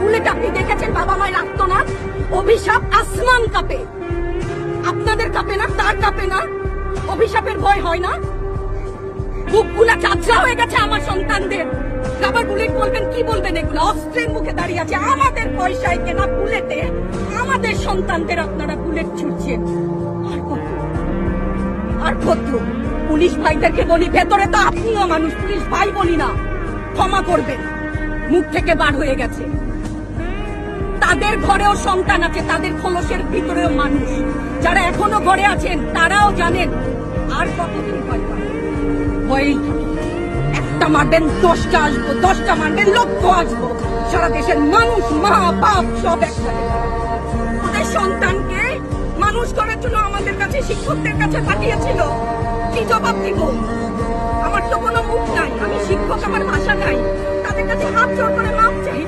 Bullet আপনি দেখেছেন বাবা মায়ের আত্মনাদ, অভিশাপ আসমান কাঁপে, আপনাদের কাঁপে না? তার কাঁপে না? অভিশাপের ভয় হয় না? বুকগুলা চাচা হয়ে গেছে আমার সন্তানদের। আবার বুলেট বলবেন, কি বলবেন? এগুলো অস্ত্রের মুখে দাঁড়িয়ে আছে, আমাদের পয়সায় কেনা বুলেটে আমাদের সন্তানদের আপনারা বুলেট ছুটছেন। আর কত আর কত? পুলিশ ভাইদেরকে বলি, ভেতরে তো আপনিও মানুষ, পুলিশ ভাই বলি না, ক্ষমা করবেন, মুখ থেকে বার হয়ে গেছে। তাদের ঘরেও সন্তান আছে, তাদের খোলসের ভিতরেও মানুষ। যারা এখনো ঘরে আছেন তারাও জানেন আর কতদিন ভয় পাবেন। ভয়েই একটা মারবেন 10টা আসবো, 10টা মারবেন লক্ষ আসবো। সারা দেশের মানুষ, মা বাপ সব একসাথে ওদের সন্তানকে মানুষ করার জন্য আমাদের কাছে, শিক্ষকদের কাছে পাঠিয়েছিল। কি জবাব দিব? আমার তো কোনো মুখ নাই, আমি শিক্ষক, আমার ভাষা নাই। তাদের কাছে হাত জোড় করে মাপ চাই।